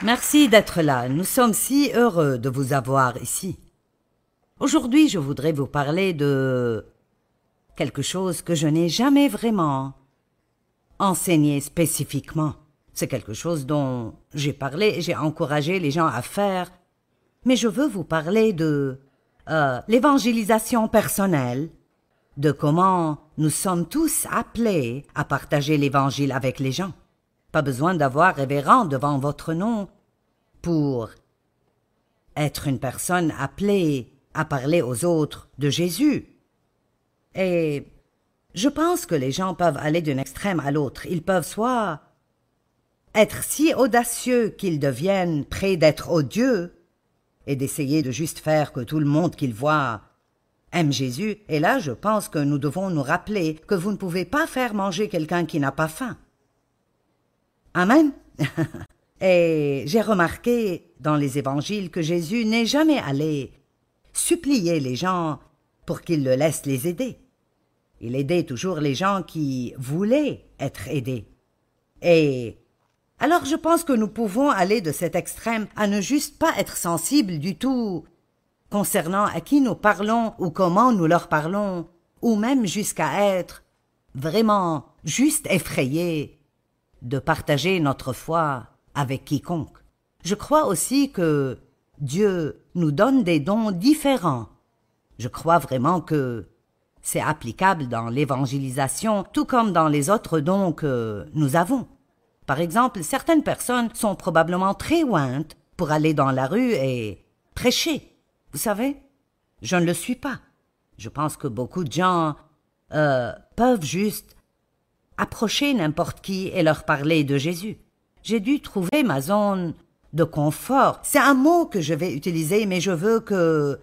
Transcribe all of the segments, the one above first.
Merci d'être là. Nous sommes si heureux de vous avoir ici. Aujourd'hui, je voudrais vous parler de quelque chose que je n'ai jamais vraiment enseigné spécifiquement. C'est quelque chose dont j'ai parlé et j'ai encouragé les gens à faire. Mais je veux vous parler de l'évangélisation personnelle, de comment nous sommes tous appelés à partager l'Évangile avec les gens. Pas besoin d'avoir révérend devant votre nom pour être une personne appelée à parler aux autres de Jésus. Et je pense que les gens peuvent aller d'un extrême à l'autre. Ils peuvent soit être si audacieux qu'ils deviennent près d'être odieux et d'essayer de juste faire que tout le monde qu'ils voient aime Jésus. Et là, je pense que nous devons nous rappeler que vous ne pouvez pas faire manger quelqu'un qui n'a pas faim. Amen. Et j'ai remarqué dans les évangiles que Jésus n'est jamais allé supplier les gens pour qu'ils le laissent les aider. Il aidait toujours les gens qui voulaient être aidés. Et alors je pense que nous pouvons aller de cet extrême à ne juste pas être sensibles du tout concernant à qui nous parlons ou comment nous leur parlons, ou même jusqu'à être vraiment juste effrayés de partager notre foi avec quiconque. Je crois aussi que Dieu nous donne des dons différents. Je crois vraiment que c'est applicable dans l'évangélisation, tout comme dans les autres dons que nous avons. Par exemple, certaines personnes sont probablement très ointes pour aller dans la rue et prêcher. Vous savez, je ne le suis pas. Je pense que beaucoup de gens peuvent juste approcher n'importe qui et leur parler de Jésus. J'ai dû trouver ma zone de confort. C'est un mot que je vais utiliser, mais je veux que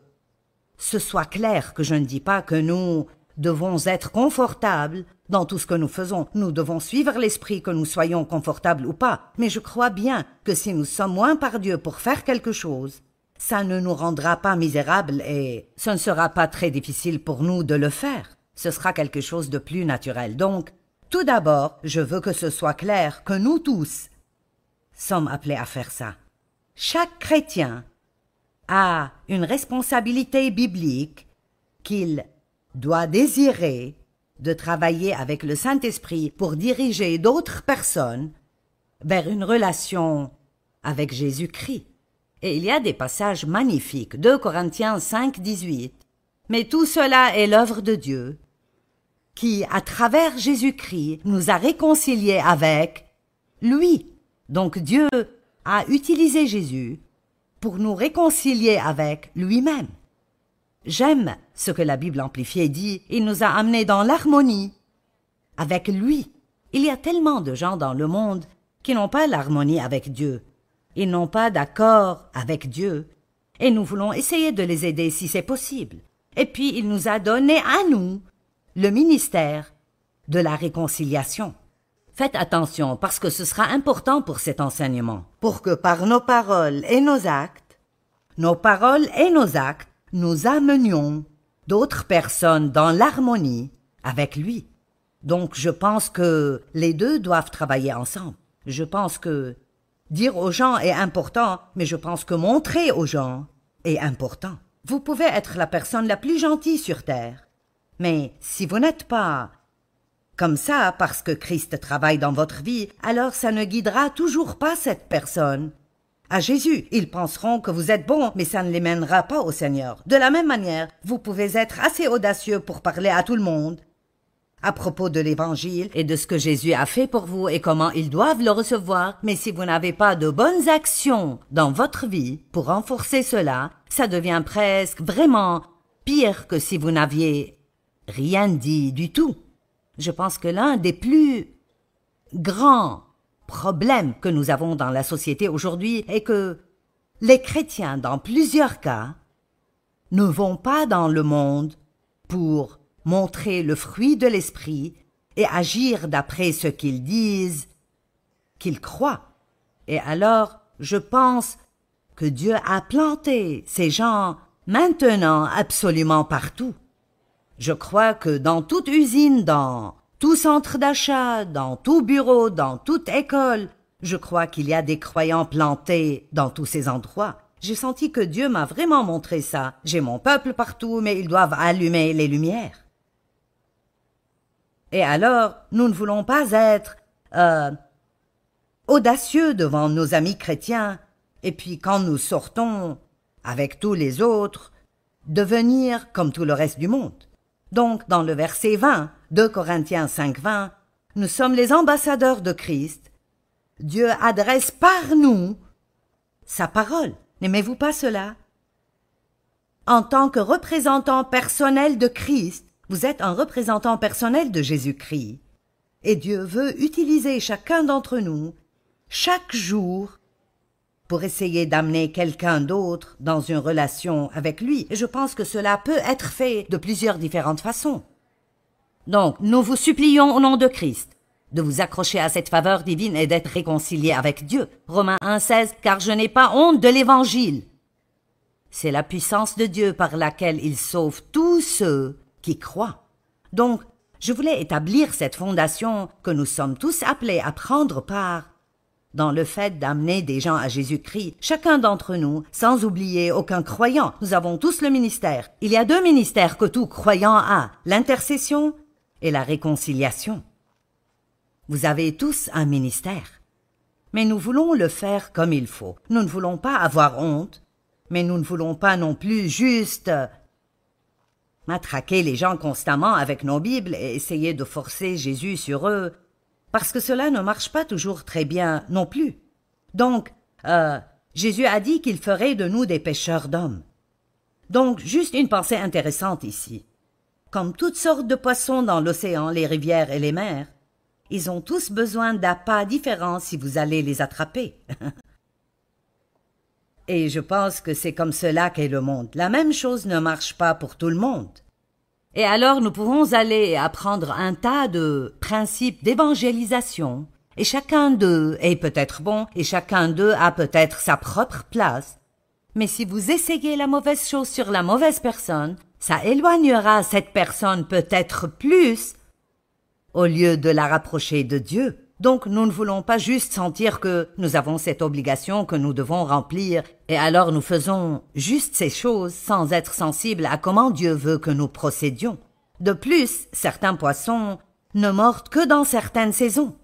ce soit clair, que je ne dis pas que nous devons être confortables dans tout ce que nous faisons. Nous devons suivre l'esprit, que nous soyons confortables ou pas. Mais je crois bien que si nous sommes moins par Dieu pour faire quelque chose, ça ne nous rendra pas misérables et ce ne sera pas très difficile pour nous de le faire. Ce sera quelque chose de plus naturel. Donc, tout d'abord, je veux que ce soit clair que nous tous sommes appelés à faire ça. Chaque chrétien a une responsabilité biblique qu'il doit désirer de travailler avec le Saint-Esprit pour diriger d'autres personnes vers une relation avec Jésus-Christ. Et il y a des passages magnifiques, 2 Corinthiens 5, 18. Mais tout cela est l'œuvre de Dieu, qui, à travers Jésus-Christ, nous a réconciliés avec lui. Donc Dieu a utilisé Jésus pour nous réconcilier avec lui-même. J'aime ce que la Bible amplifiée dit, il nous a amenés dans l'harmonie avec lui. Il y a tellement de gens dans le monde qui n'ont pas l'harmonie avec Dieu. Ils n'ont pas d'accord avec Dieu, et nous voulons essayer de les aider si c'est possible. Et puis il nous a donné à nous le ministère de la réconciliation. Faites attention parce que ce sera important pour cet enseignement, pour que par nos paroles et nos actes, nous amenions d'autres personnes dans l'harmonie avec lui. Donc je pense que les deux doivent travailler ensemble. Je pense que dire aux gens est important, mais je pense que montrer aux gens est important. Vous pouvez être la personne la plus gentille sur terre, mais si vous n'êtes pas comme ça parce que Christ travaille dans votre vie, alors ça ne guidera toujours pas cette personne à Jésus. Ils penseront que vous êtes bon, mais ça ne les mènera pas au Seigneur. De la même manière, vous pouvez être assez audacieux pour parler à tout le monde à propos de l'Évangile et de ce que Jésus a fait pour vous et comment ils doivent le recevoir, mais si vous n'avez pas de bonnes actions dans votre vie pour renforcer cela, ça devient presque vraiment pire que si vous n'aviez rien dit du tout. Je pense que l'un des plus grands problèmes que nous avons dans la société aujourd'hui est que les chrétiens, dans plusieurs cas, ne vont pas dans le monde pour montrer le fruit de l'esprit et agir d'après ce qu'ils disent, qu'ils croient. Et alors, je pense que Dieu a planté ces gens maintenant absolument partout. Je crois que dans toute usine, dans tout centre d'achat, dans tout bureau, dans toute école, Je crois qu'il y a des croyants plantés dans tous ces endroits. J'ai senti que Dieu m'a vraiment montré ça. J'ai mon peuple partout, mais ils doivent allumer les lumières. Et alors, nous ne voulons pas être audacieux devant nos amis chrétiens, et puis quand nous sortons avec tous les autres, devenir comme tout le reste du monde. Donc, dans le verset 20, 2 Corinthiens 5:20, nous sommes les ambassadeurs de Christ. Dieu adresse par nous sa parole. N'aimez-vous pas cela? En tant que représentant personnel de Christ, vous êtes un représentant personnel de Jésus-Christ. Et Dieu veut utiliser chacun d'entre nous, chaque jour, pour essayer d'amener quelqu'un d'autre dans une relation avec lui. Et je pense que cela peut être fait de plusieurs différentes façons. Donc, nous vous supplions au nom de Christ de vous accrocher à cette faveur divine et d'être réconciliés avec Dieu. Romains 1,16, car je n'ai pas honte de l'Évangile. C'est la puissance de Dieu par laquelle il sauve tous ceux qui croient. Donc, je voulais établir cette fondation que nous sommes tous appelés à prendre part dans le fait d'amener des gens à Jésus-Christ, chacun d'entre nous, sans oublier aucun croyant. Nous avons tous le ministère. Il y a 2 ministères que tout croyant a, l'intercession et la réconciliation. Vous avez tous un ministère. Mais nous voulons le faire comme il faut. Nous ne voulons pas avoir honte, mais nous ne voulons pas non plus juste matraquer les gens constamment avec nos Bibles et essayer de forcer Jésus sur eux, parce que cela ne marche pas toujours très bien non plus. Donc, Jésus a dit qu'il ferait de nous des pêcheurs d'hommes. Donc, juste une pensée intéressante ici. Comme toutes sortes de poissons dans l'océan, les rivières et les mers, ils ont tous besoin d'appâts différents si vous allez les attraper. Et je pense que c'est comme cela qu'est le monde. La même chose ne marche pas pour tout le monde. Et alors nous pouvons aller apprendre un tas de principes d'évangélisation, et chacun d'eux est peut-être bon, et chacun d'eux a peut-être sa propre place. Mais si vous essayez la mauvaise chose sur la mauvaise personne, ça éloignera cette personne peut-être plus au lieu de la rapprocher de Dieu. Donc nous ne voulons pas juste sentir que nous avons cette obligation que nous devons remplir, et alors nous faisons juste ces choses sans être sensibles à comment Dieu veut que nous procédions. De plus, certains poissons ne mordent que dans certaines saisons.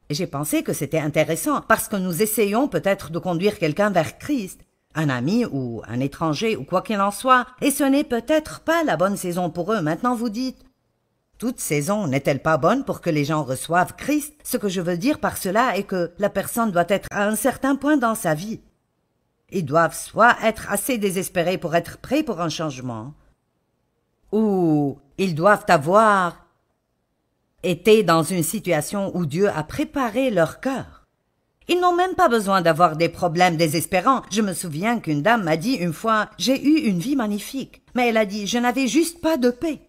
Et j'ai pensé que c'était intéressant, parce que nous essayons peut-être de conduire quelqu'un vers Christ, un ami ou un étranger ou quoi qu'il en soit, et ce n'est peut-être pas la bonne saison pour eux. Maintenant vous dites, toute saison n'est-elle pas bonne pour que les gens reçoivent Christ? Ce que je veux dire par cela est que la personne doit être à un certain point dans sa vie. Ils doivent soit être assez désespérés pour être prêts pour un changement, ou ils doivent avoir été dans une situation où Dieu a préparé leur cœur. Ils n'ont même pas besoin d'avoir des problèmes désespérants. Je me souviens qu'une dame m'a dit une fois « J'ai eu une vie magnifique », mais elle a dit « Je n'avais juste pas de paix ».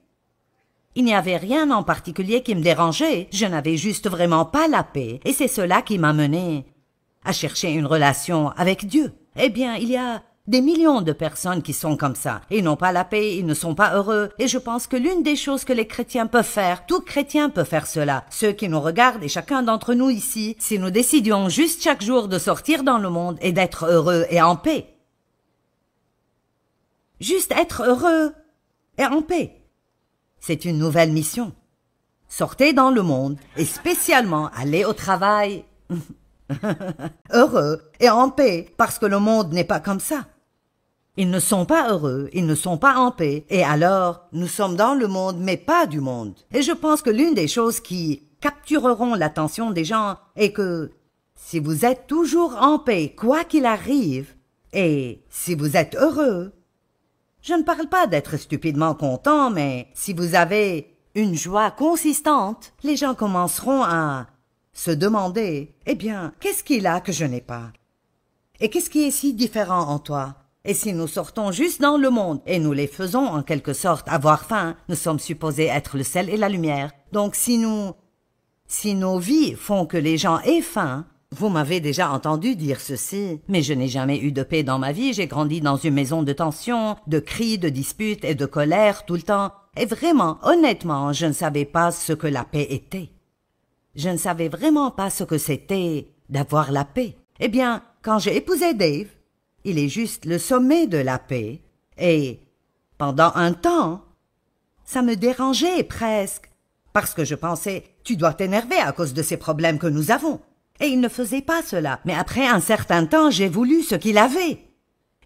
Il n'y avait rien en particulier qui me dérangeait, je n'avais juste vraiment pas la paix, et c'est cela qui m'a mené à chercher une relation avec Dieu. Eh bien, il y a des millions de personnes qui sont comme ça. Ils n'ont pas la paix, ils ne sont pas heureux, et je pense que l'une des choses que les chrétiens peuvent faire, tout chrétien peut faire cela, ceux qui nous regardent et chacun d'entre nous ici, si nous décidions juste chaque jour de sortir dans le monde et d'être heureux et en paix. Juste être heureux et en paix. C'est une nouvelle mission. Sortez dans le monde et spécialement allez au travail heureux et en paix parce que le monde n'est pas comme ça. Ils ne sont pas heureux, ils ne sont pas en paix et alors nous sommes dans le monde mais pas du monde. Et je pense que l'une des choses qui captureront l'attention des gens est que si vous êtes toujours en paix quoi qu'il arrive et si vous êtes heureux, je ne parle pas d'être stupidement content, mais si vous avez une joie consistante, les gens commenceront à se demander, eh bien, qu'est-ce qu'il a que je n'ai pas? Et qu'est-ce qui est si différent en toi? Et si nous sortons juste dans le monde et nous les faisons en quelque sorte avoir faim, nous sommes supposés être le sel et la lumière. Donc si nos vies font que les gens aient faim, vous m'avez déjà entendu dire ceci, mais je n'ai jamais eu de paix dans ma vie, j'ai grandi dans une maison de tension, de cris, de disputes et de colère tout le temps, et vraiment, honnêtement, je ne savais pas ce que la paix était. Je ne savais vraiment pas ce que c'était d'avoir la paix. Eh bien, quand j'ai épousé Dave, il est juste le sommet de la paix. Et pendant un temps, ça me dérangeait presque, parce que je pensais, tu dois t'énerver à cause de ces problèmes que nous avons. Et il ne faisait pas cela. Mais après un certain temps, j'ai voulu ce qu'il avait.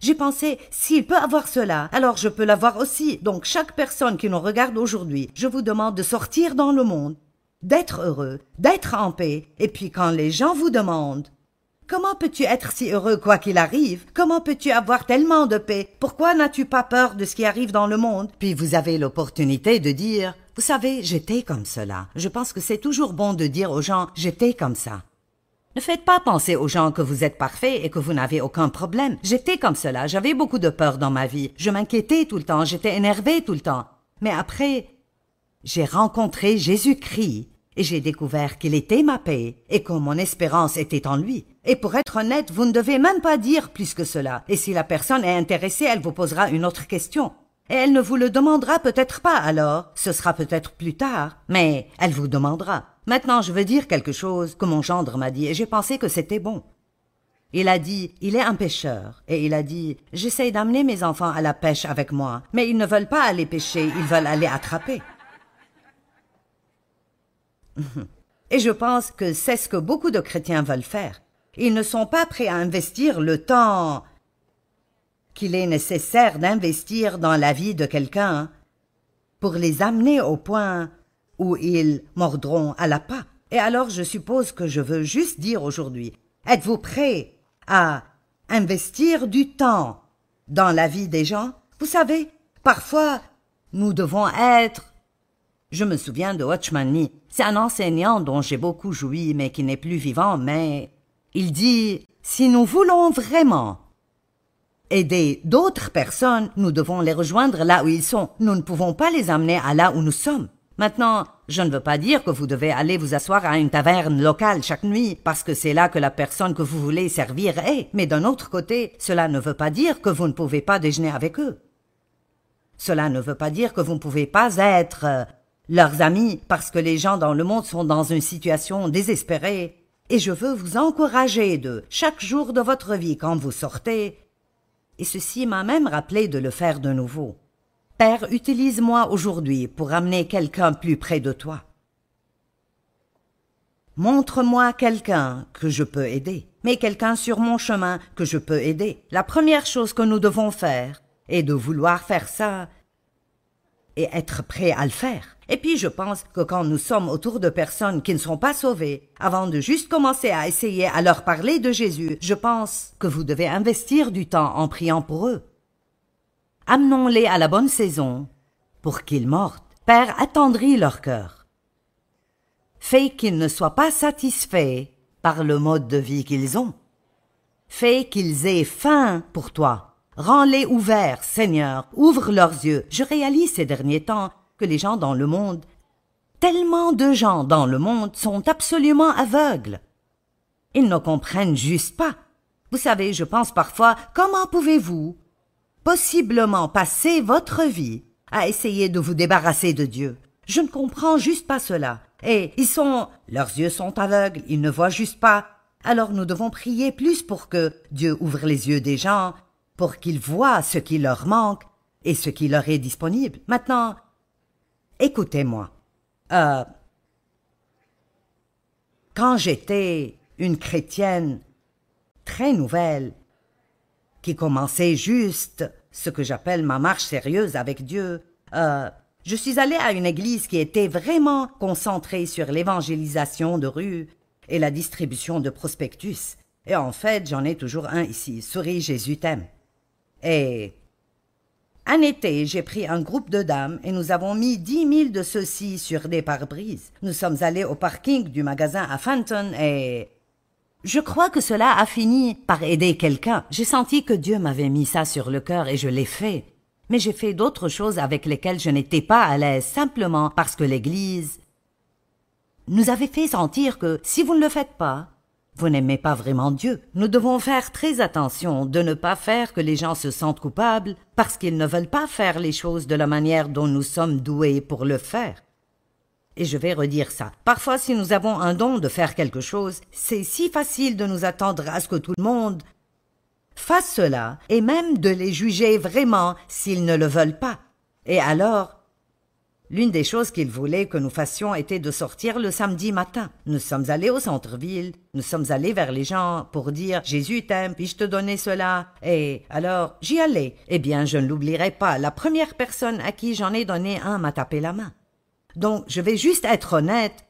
J'ai pensé, s'il peut avoir cela, alors je peux l'avoir aussi. Donc chaque personne qui nous regarde aujourd'hui, je vous demande de sortir dans le monde, d'être heureux, d'être en paix. Et puis quand les gens vous demandent, comment peux-tu être si heureux quoi qu'il arrive? Comment peux-tu avoir tellement de paix? Pourquoi n'as-tu pas peur de ce qui arrive dans le monde? Puis vous avez l'opportunité de dire, vous savez, j'étais comme cela. Je pense que c'est toujours bon de dire aux gens, j'étais comme ça. Ne faites pas penser aux gens que vous êtes parfaits et que vous n'avez aucun problème. J'étais comme cela, j'avais beaucoup de peur dans ma vie. Je m'inquiétais tout le temps, j'étais énervée tout le temps. Mais après, j'ai rencontré Jésus-Christ et j'ai découvert qu'il était ma paix et que mon espérance était en lui. Et pour être honnête, vous ne devez même pas dire plus que cela. Et si la personne est intéressée, elle vous posera une autre question. Et elle ne vous le demandera peut-être pas alors, ce sera peut-être plus tard, mais elle vous demandera. Maintenant, je veux dire quelque chose que mon gendre m'a dit et j'ai pensé que c'était bon. Il a dit, il est un pêcheur, et il a dit, j'essaye d'amener mes enfants à la pêche avec moi, mais ils ne veulent pas aller pêcher, ils veulent aller attraper. Et je pense que c'est ce que beaucoup de chrétiens veulent faire. Ils ne sont pas prêts à investir le temps qu'il est nécessaire d'investir dans la vie de quelqu'un pour les amener au point où ils mordront à l'appât. Et alors je suppose que je veux juste dire aujourd'hui, êtes-vous prêts à investir du temps dans la vie des gens? Vous savez, parfois, nous devons être... Je me souviens de Watchman Nee. C'est un enseignant dont j'ai beaucoup joui, mais qui n'est plus vivant, mais... Il dit, si nous voulons vraiment aider d'autres personnes, nous devons les rejoindre là où ils sont. Nous ne pouvons pas les amener à là où nous sommes. Maintenant, je ne veux pas dire que vous devez aller vous asseoir à une taverne locale chaque nuit, parce que c'est là que la personne que vous voulez servir est. Mais d'un autre côté, cela ne veut pas dire que vous ne pouvez pas déjeuner avec eux. Cela ne veut pas dire que vous ne pouvez pas être leurs amis, parce que les gens dans le monde sont dans une situation désespérée. Et je veux vous encourager de, chaque jour de votre vie quand vous sortez, et ceci m'a même rappelé de le faire de nouveau. Père, utilise-moi aujourd'hui pour amener quelqu'un plus près de toi. Montre-moi quelqu'un que je peux aider, mais quelqu'un sur mon chemin que je peux aider. La première chose que nous devons faire est de vouloir faire ça et être prêt à le faire. Et puis je pense que quand nous sommes autour de personnes qui ne sont pas sauvées, avant de juste commencer à essayer à leur parler de Jésus, je pense que vous devez investir du temps en priant pour eux. Amenons-les à la bonne saison pour qu'ils mordent. Père, attendris leur cœur. Fais qu'ils ne soient pas satisfaits par le mode de vie qu'ils ont. Fais qu'ils aient faim pour toi. Rends-les ouverts, Seigneur. Ouvre leurs yeux. Je réalise ces derniers temps que les gens dans le monde, tellement de gens dans le monde sont absolument aveugles. Ils ne comprennent juste pas. Vous savez, je pense parfois, comment pouvez-vous possiblement passer votre vie à essayer de vous débarrasser de Dieu? Je ne comprends juste pas cela. Et leurs yeux sont aveugles, ils ne voient juste pas. Alors nous devons prier plus pour que Dieu ouvre les yeux des gens, pour qu'ils voient ce qui leur manque et ce qui leur est disponible. Maintenant, écoutez-moi. Quand j'étais une chrétienne très nouvelle, qui commençait juste ce que j'appelle ma marche sérieuse avec Dieu, je suis allée à une église qui était vraiment concentrée sur l'évangélisation de rue et la distribution de prospectus. Et en fait, j'en ai toujours un ici, Souris, Jésus t'aime. Et un été, j'ai pris un groupe de dames et nous avons mis 10 000 de ceux-ci sur des pare-brises. Nous sommes allés au parking du magasin à Fenton et... je crois que cela a fini par aider quelqu'un. J'ai senti que Dieu m'avait mis ça sur le cœur et je l'ai fait. Mais j'ai fait d'autres choses avec lesquelles je n'étais pas à l'aise, simplement parce que l'Église nous avait fait sentir que si vous ne le faites pas, vous n'aimez pas vraiment Dieu. Nous devons faire très attention de ne pas faire que les gens se sentent coupables parce qu'ils ne veulent pas faire les choses de la manière dont nous sommes doués pour le faire. et je vais redire ça. Parfois, si nous avons un don de faire quelque chose, c'est si facile de nous attendre à ce que tout le monde fasse cela, et même de les juger vraiment s'ils ne le veulent pas. Et alors, l'une des choses qu'il voulait que nous fassions était de sortir le samedi matin. Nous sommes allés au centre-ville, nous sommes allés vers les gens pour dire « Jésus t'aime, puis-je te donner cela ?» Et alors, j'y allais. Eh bien, je ne l'oublierai pas, la première personne à qui j'en ai donné un m'a tapé la main. Donc, je vais juste être honnête,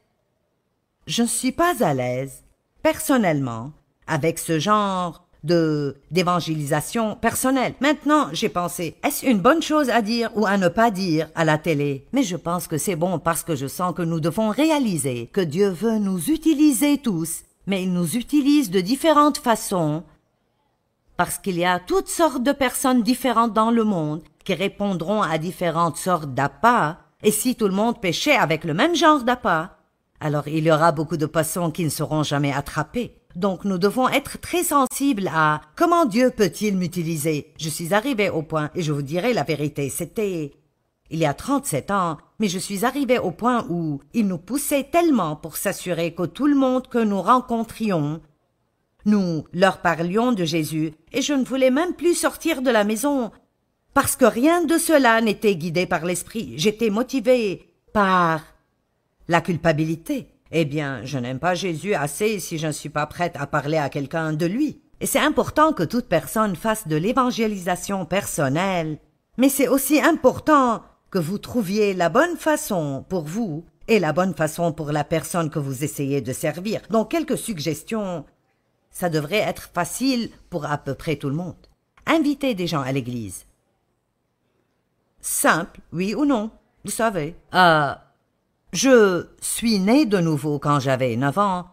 je ne suis pas à l'aise, personnellement, avec ce genre d'évangélisation personnelle. Maintenant, j'ai pensé, est-ce une bonne chose à dire ou à ne pas dire à la télé? Mais je pense que c'est bon parce que je sens que nous devons réaliser que Dieu veut nous utiliser tous, mais il nous utilise de différentes façons parce qu'il y a toutes sortes de personnes différentes dans le monde qui répondront à différentes sortes d'appâts, et si tout le monde péchait avec le même genre d'appât, alors il y aura beaucoup de poissons qui ne seront jamais attrapés. Donc nous devons être très sensibles à comment Dieu peut-il m'utiliser. Je suis arrivé au point, et je vous dirai la vérité, c'était il y a 37 ans, mais je suis arrivé au point où il nous poussait tellement pour s'assurer que tout le monde que nous rencontrions, nous leur parlions de Jésus, et je ne voulais même plus sortir de la maison, parce que rien de cela n'était guidé par l'esprit. J'étais motivé par la culpabilité. Eh bien, je n'aime pas Jésus assez si je ne suis pas prête à parler à quelqu'un de lui. Et c'est important que toute personne fasse de l'évangélisation personnelle, mais c'est aussi important que vous trouviez la bonne façon pour vous et la bonne façon pour la personne que vous essayez de servir. Donc, quelques suggestions, ça devrait être facile pour à peu près tout le monde. Invitez des gens à l'église. Simple, oui ou non, vous savez. Je suis né de nouveau quand j'avais 9 ans,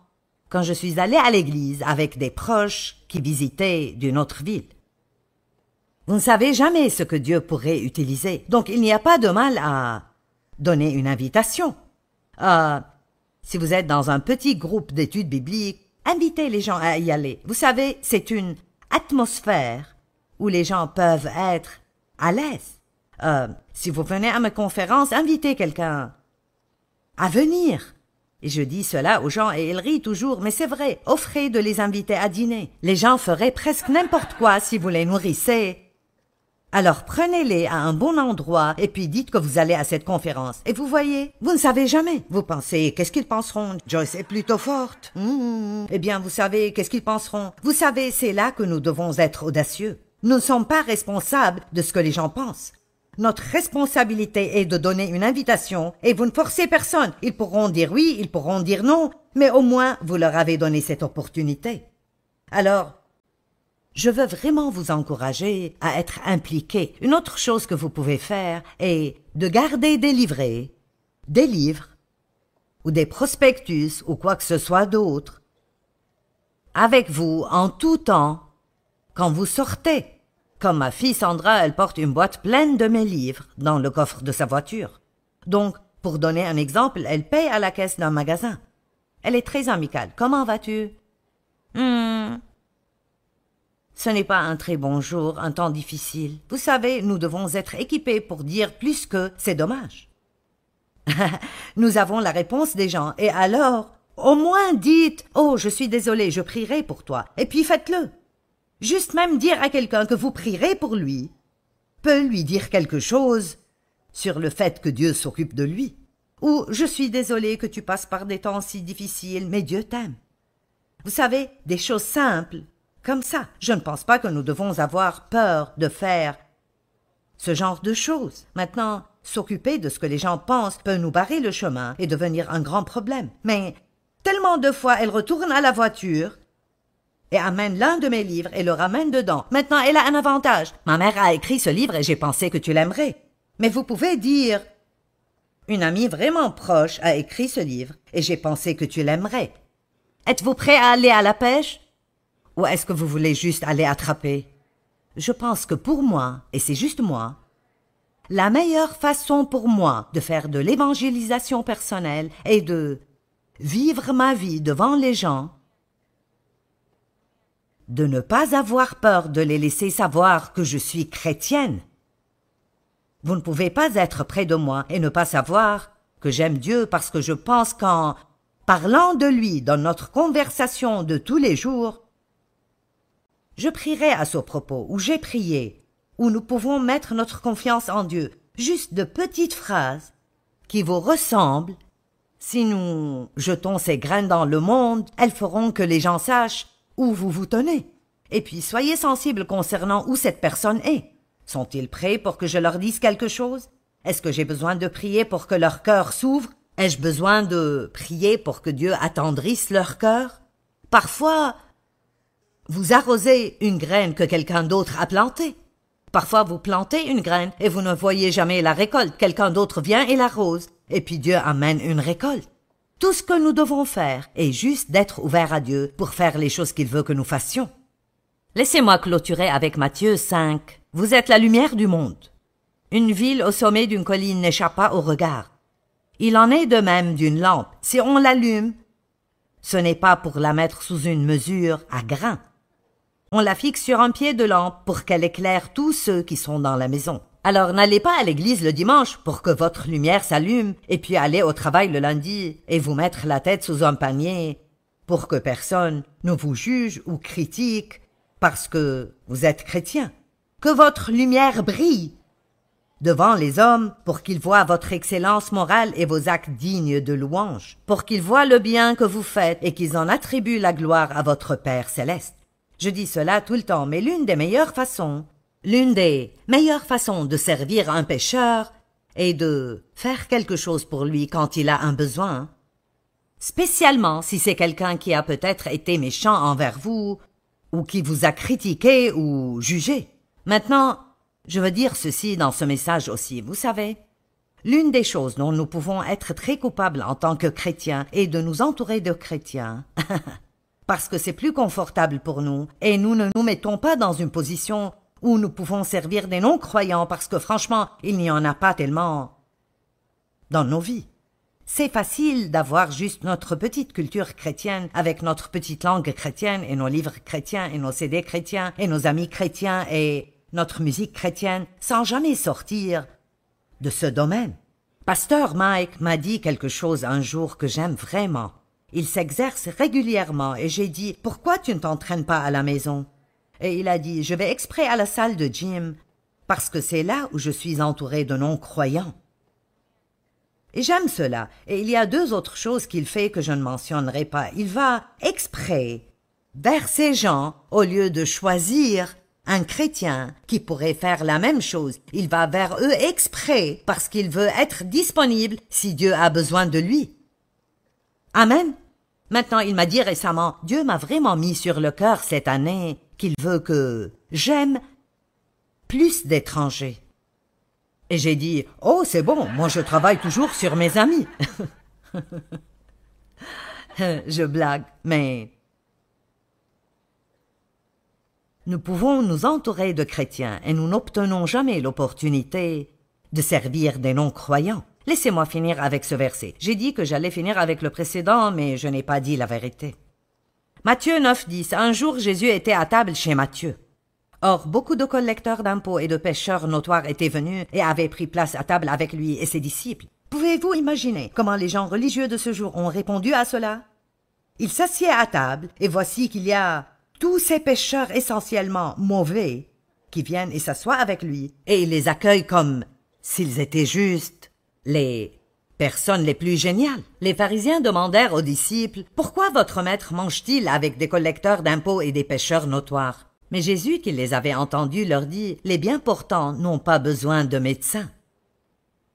quand je suis allé à l'église avec des proches qui visitaient d'une autre ville. Vous ne savez jamais ce que Dieu pourrait utiliser, donc il n'y a pas de mal à donner une invitation. Si vous êtes dans un petit groupe d'études bibliques, invitez les gens à y aller. Vous savez, c'est une atmosphère où les gens peuvent être à l'aise. Si vous venez à ma conférence, invitez quelqu'un à venir. Et je dis cela aux gens et ils rient toujours, mais c'est vrai, offrez de les inviter à dîner. Les gens feraient presque n'importe quoi si vous les nourrissez. Alors prenez-les à un bon endroit et puis dites que vous allez à cette conférence. Et vous voyez, vous ne savez jamais. Vous pensez, qu'est-ce qu'ils penseront? Joyce est plutôt forte. Eh bien, vous savez, qu'est-ce qu'ils penseront? Vous savez, c'est là que nous devons être audacieux. Nous ne sommes pas responsables de ce que les gens pensent. Notre responsabilité est de donner une invitation et vous ne forcez personne. Ils pourront dire oui, ils pourront dire non, mais au moins vous leur avez donné cette opportunité. Alors, je veux vraiment vous encourager à être impliqués. Une autre chose que vous pouvez faire est de garder des livrets, des livres, ou des prospectus, ou quoi que ce soit d'autre, avec vous en tout temps, quand vous sortez. Comme ma fille Sandra, elle porte une boîte pleine de mes livres dans le coffre de sa voiture. Donc, pour donner un exemple, elle paye à la caisse d'un magasin. Elle est très amicale. Comment vas-tu? Ce n'est pas un très bon jour, un temps difficile. Vous savez, nous devons être équipés pour dire plus que c'est dommage. Nous avons la réponse des gens, et alors, au moins dites « Oh, je suis désolé, je prierai pour toi », et puis faites-le. Juste même dire à quelqu'un que vous prierez pour lui peut lui dire quelque chose sur le fait que Dieu s'occupe de lui. Ou « Je suis désolé que tu passes par des temps si difficiles, mais Dieu t'aime. » Vous savez, des choses simples, comme ça. Je ne pense pas que nous devons avoir peur de faire ce genre de choses. Maintenant, s'occuper de ce que les gens pensent peut nous barrer le chemin et devenir un grand problème. Mais tellement de fois, elle retourne à la voiture et amène l'un de mes livres et le ramène dedans. Maintenant, elle a un avantage. Ma mère a écrit ce livre et j'ai pensé que tu l'aimerais. Mais vous pouvez dire, une amie vraiment proche a écrit ce livre et j'ai pensé que tu l'aimerais. Êtes-vous prêt à aller à la pêche? Ou est-ce que vous voulez juste aller attraper? Je pense que pour moi, et c'est juste moi, la meilleure façon pour moi de faire de l'évangélisation personnelle est de vivre ma vie devant les gens, de ne pas avoir peur de les laisser savoir que je suis chrétienne. Vous ne pouvez pas être près de moi et ne pas savoir que j'aime Dieu parce que je pense qu'en parlant de lui dans notre conversation de tous les jours, je prierai à ce propos, ou j'ai prié, où nous pouvons mettre notre confiance en Dieu, juste de petites phrases qui vous ressemblent. Si nous jetons ces graines dans le monde, elles feront que les gens sachent où vous vous tenez. Et puis soyez sensibles concernant où cette personne est. Sont-ils prêts pour que je leur dise quelque chose? Est-ce que j'ai besoin de prier pour que leur cœur s'ouvre? Ai-je besoin de prier pour que Dieu attendrisse leur cœur? Parfois, vous arrosez une graine que quelqu'un d'autre a plantée. Parfois, vous plantez une graine et vous ne voyez jamais la récolte. Quelqu'un d'autre vient et l'arrose, et puis Dieu amène une récolte. Tout ce que nous devons faire est juste d'être ouverts à Dieu pour faire les choses qu'il veut que nous fassions. Laissez-moi clôturer avec Matthieu 5. Vous êtes la lumière du monde. Une ville au sommet d'une colline n'échappe pas au regard. Il en est de même d'une lampe. Si on l'allume, ce n'est pas pour la mettre sous une mesure à grains. On la fixe sur un pied de lampe pour qu'elle éclaire tous ceux qui sont dans la maison. Alors n'allez pas à l'église le dimanche pour que votre lumière s'allume et puis allez au travail le lundi et vous mettre la tête sous un panier pour que personne ne vous juge ou critique parce que vous êtes chrétien. Que votre lumière brille devant les hommes pour qu'ils voient votre excellence morale et vos actes dignes de louange, pour qu'ils voient le bien que vous faites et qu'ils en attribuent la gloire à votre Père céleste. Je dis cela tout le temps, mais l'une des meilleures façons de servir un pécheur est de faire quelque chose pour lui quand il a un besoin, spécialement si c'est quelqu'un qui a peut-être été méchant envers vous ou qui vous a critiqué ou jugé. Maintenant, je veux dire ceci dans ce message aussi, vous savez. L'une des choses dont nous pouvons être très coupables en tant que chrétiens est de nous entourer de chrétiens. Parce que c'est plus confortable pour nous, et nous ne nous mettons pas dans une position où nous pouvons servir des non-croyants parce que franchement, il n'y en a pas tellement dans nos vies. C'est facile d'avoir juste notre petite culture chrétienne avec notre petite langue chrétienne et nos livres chrétiens et nos CD chrétiens et nos amis chrétiens et notre musique chrétienne sans jamais sortir de ce domaine. Pasteur Mike m'a dit quelque chose un jour que j'aime vraiment. Il s'exerce régulièrement et j'ai dit « Pourquoi tu ne t'entraînes pas à la maison ?» Et il a dit « Je vais exprès à la salle de gym parce que c'est là où je suis entouré de non-croyants. » Et j'aime cela. Et il y a deux autres choses qu'il fait que je ne mentionnerai pas. Il va exprès vers ces gens au lieu de choisir un chrétien qui pourrait faire la même chose. Il va vers eux exprès parce qu'il veut être disponible si Dieu a besoin de lui. Amen. Maintenant, il m'a dit récemment, Dieu m'a vraiment mis sur le cœur cette année qu'il veut que j'aime plus d'étrangers. Et j'ai dit, oh, c'est bon, moi je travaille toujours sur mes amis. Je blague, mais nous pouvons nous entourer de chrétiens et nous n'obtenons jamais l'opportunité de servir des non-croyants. Laissez-moi finir avec ce verset. J'ai dit que j'allais finir avec le précédent, mais je n'ai pas dit la vérité. Matthieu 9,10. Un jour, Jésus était à table chez Matthieu. Or, beaucoup de collecteurs d'impôts et de pêcheurs notoires étaient venus et avaient pris place à table avec lui et ses disciples. Pouvez-vous imaginer comment les gens religieux de ce jour ont répondu à cela? Il s'assied à table, et voici qu'il y a tous ces pêcheurs essentiellement mauvais qui viennent et s'assoient avec lui, et il les accueille comme s'ils étaient juste les personnes les plus géniales. Les pharisiens demandèrent aux disciples « Pourquoi votre maître mange-t-il avec des collecteurs d'impôts et des pêcheurs notoires ?» Mais Jésus, qui les avait entendus, leur dit « Les bien portants n'ont pas besoin de médecins.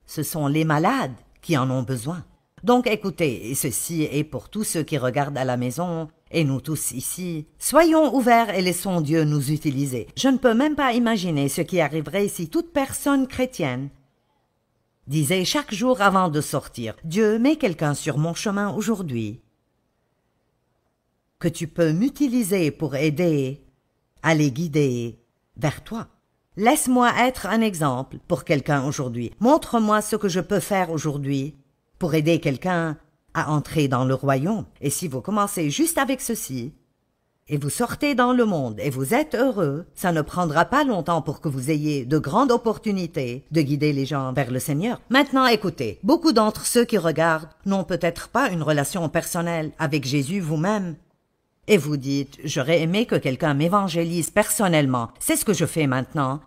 Ce sont les malades qui en ont besoin. » Donc écoutez, et ceci est pour tous ceux qui regardent à la maison, et nous tous ici, soyons ouverts et laissons Dieu nous utiliser. Je ne peux même pas imaginer ce qui arriverait si toute personne chrétienne disait chaque jour avant de sortir « Dieu, mets quelqu'un sur mon chemin aujourd'hui que tu peux m'utiliser pour aider à les guider vers toi. Laisse-moi être un exemple pour quelqu'un aujourd'hui. Montre-moi ce que je peux faire aujourd'hui pour aider quelqu'un à entrer dans le royaume. » Et si vous commencez juste avec ceci, et vous sortez dans le monde et vous êtes heureux, ça ne prendra pas longtemps pour que vous ayez de grandes opportunités de guider les gens vers le Seigneur. Maintenant, écoutez, beaucoup d'entre ceux qui regardent n'ont peut-être pas une relation personnelle avec Jésus vous-même. Et vous dites, j'aurais aimé que quelqu'un m'évangélise personnellement. C'est ce que je fais maintenant.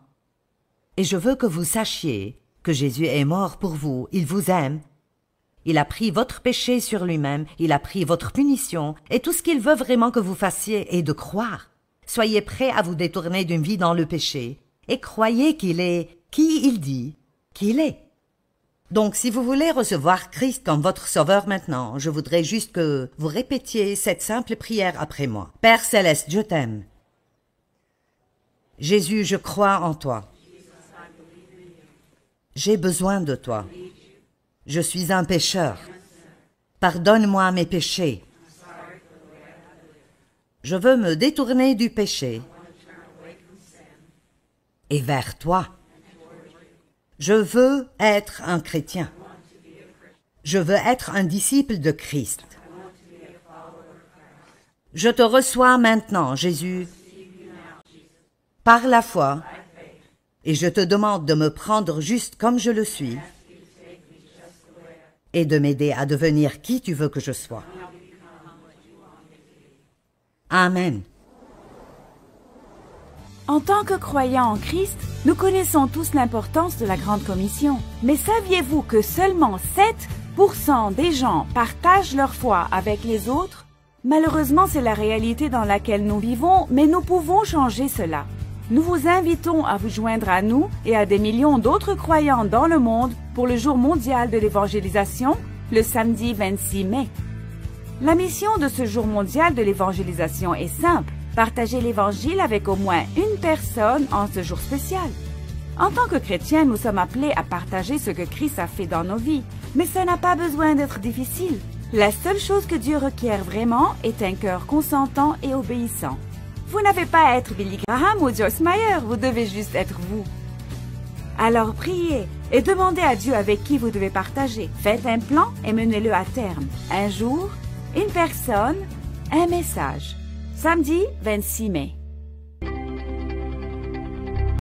Et je veux que vous sachiez que Jésus est mort pour vous, il vous aime. Il a pris votre péché sur lui-même, il a pris votre punition, et tout ce qu'il veut vraiment que vous fassiez est de croire. Soyez prêts à vous détourner d'une vie dans le péché, et croyez qu'il est qui il dit qu'il est. Donc, si vous voulez recevoir Christ comme votre sauveur maintenant, je voudrais juste que vous répétiez cette simple prière après moi. Père Céleste, je t'aime. Jésus, je crois en toi. J'ai besoin de toi. Je suis un pécheur. Pardonne-moi mes péchés. Je veux me détourner du péché et vers toi. Je veux être un chrétien. Je veux être un disciple de Christ. Je te reçois maintenant, Jésus, par la foi, et je te demande de me prendre juste comme je le suis et de m'aider à devenir qui tu veux que je sois. Amen. En tant que croyants en Christ, nous connaissons tous l'importance de la Grande Commission. Mais saviez-vous que seulement 7% des gens partagent leur foi avec les autres? Malheureusement, c'est la réalité dans laquelle nous vivons, mais nous pouvons changer cela. Nous vous invitons à vous joindre à nous et à des millions d'autres croyants dans le monde pour le jour mondial de l'évangélisation, le samedi 26 mai. La mission de ce jour mondial de l'évangélisation est simple. Partager l'Évangile avec au moins une personne en ce jour spécial. En tant que chrétiens, nous sommes appelés à partager ce que Christ a fait dans nos vies. Mais ça n'a pas besoin d'être difficile. La seule chose que Dieu requiert vraiment est un cœur consentant et obéissant. Vous n'avez pas à être Billy Graham ou Joyce Meyer, vous devez juste être vous. Alors priez et demandez à Dieu avec qui vous devez partager. Faites un plan et menez-le à terme. Un jour, une personne, un message. Samedi 26 mai.